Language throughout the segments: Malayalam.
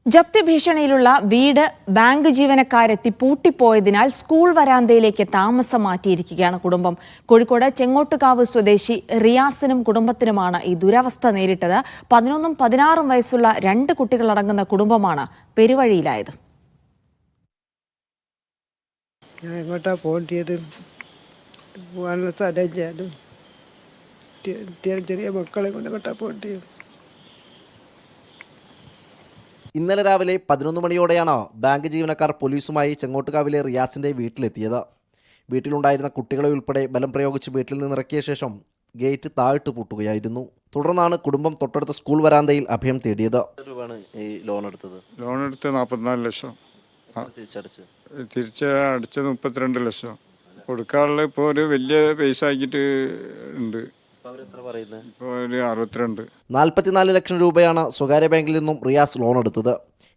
ജപ്തി ഭീഷണിയിലുള്ള വീട് ബാങ്ക് ജീവനക്കാരെത്തി പൂട്ടിപ്പോയതിനാൽ സ്കൂൾ വരാന്തയിലേക്ക് താമസം മാറ്റിയിരിക്കുകയാണ് കുടുംബം. കോഴിക്കോട് ചെങ്ങോട്ടുകാവ് സ്വദേശി റിയാസിനും കുടുംബത്തിനുമാണ് ഈ ദുരവസ്ഥ നേരിട്ടത്. 11ഉം 16ഉം വയസ്സുള്ള 2 കുട്ടികളടങ്ങുന്ന കുടുംബമാണ് പെരുവഴിയിലായത്. എങ്ങോട്ടാ പോകേണ്ടത്? പോകാനുള്ള സ്ഥലം ചെറിയ മക്കളെ കൊണ്ട് എങ്ങോട്ടാ പോകേണ്ടത്? ഇന്നലെ രാവിലെ 11 മണിയോടെയാണ് ബാങ്ക് ജീവനക്കാർ പോലീസുമായി ചെങ്ങോട്ടുകാവിലെ റിയാസിന്റെ വീട്ടിലെത്തിയത്. വീട്ടിലുണ്ടായിരുന്ന കുട്ടികളെ ഉൾപ്പെടെ ബലം പ്രയോഗിച്ച് വീട്ടിൽ നിന്നിറക്കിയ ശേഷം ഗേറ്റ് താഴിട്ട് പൂട്ടുകയായിരുന്നു. തുടർന്നാണ് കുടുംബം തൊട്ടടുത്ത സ്കൂൾ വരാന്തയിൽ അഭയം തേടിയത്. ലോൺ എടുത്ത് 44 ലക്ഷം, തിരിച്ചടച്ചത് 32 ലക്ഷം. കൊടുക്കാനുള്ള ഇപ്പോൾ ഒരു വലിയ പൈസ ആക്കിയിട്ട് ഉണ്ട്. 44 ലക്ഷം രൂപയാണ് സ്വകാര്യ ബാങ്കിൽ നിന്നും റിയാസ് ലോൺ എടുത്തത്.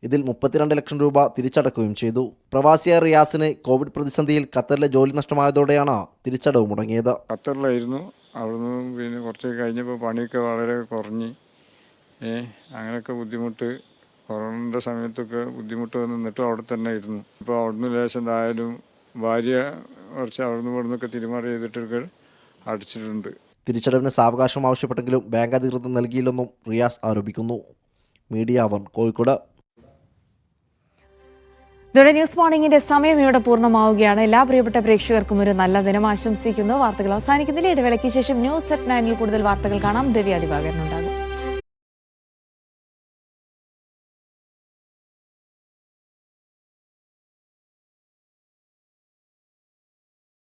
ഇതിൽ 32 ലക്ഷം രൂപ തിരിച്ചടക്കുകയും ചെയ്തു. പ്രവാസിയായ റിയാസിന് കോവിഡ് പ്രതിസന്ധിയിൽ ഖത്തറിലെ ജോലി നഷ്ടമായതോടെയാണ് തിരിച്ചടവ് മുടങ്ങിയത്. ഖത്തറിലായിരുന്നു. അവിടുന്ന് പിന്നെ കുറച്ച് കഴിഞ്ഞപ്പോൾ പണിയൊക്കെ വളരെ കുറഞ്ഞ് അങ്ങനെയൊക്കെ ബുദ്ധിമുട്ട്, കൊറോണയുടെ സമയത്തൊക്കെ ബുദ്ധിമുട്ട് നിന്നിട്ടും അവിടെ തന്നെ ആയിരുന്നു. ഇപ്പോൾ അവിടുന്ന് ലേശം എന്തായാലും ഭാര്യ കുറച്ച് അവിടുന്ന് ഇവിടുന്നൊക്കെ തിരുമാറി ചെയ്തിട്ടൊക്കെ അടിച്ചിട്ടുണ്ട്. തിരിച്ചടവിന് സാവകാശം ആവശ്യപ്പെട്ടെങ്കിലും ബാങ്ക് അധികൃതർ നൽകിയില്ലെന്നും റിയാസ് ആരോപിക്കുന്നു. മീഡിയ 1 കോഴിക്കോട്. ഇതോടെ ന്യൂസ് മോർണിംഗിന്റെ സമയം ഇവിടെ പൂർണ്ണമാവുകയാണ്. എല്ലാ പ്രിയപ്പെട്ട പ്രേക്ഷകർക്കും ഒരു നല്ല ദിനം ആശംസിക്കുന്നു. വാർത്തകൾ അവസാനിക്കുന്നില്ല. ഇടവേളയ്ക്ക് ശേഷം ന്യൂസ് at 9 കൂടുതൽ വാർത്തകൾ കാണാം. ദിവ്യ ദിവാകരനുണ്ടാകും.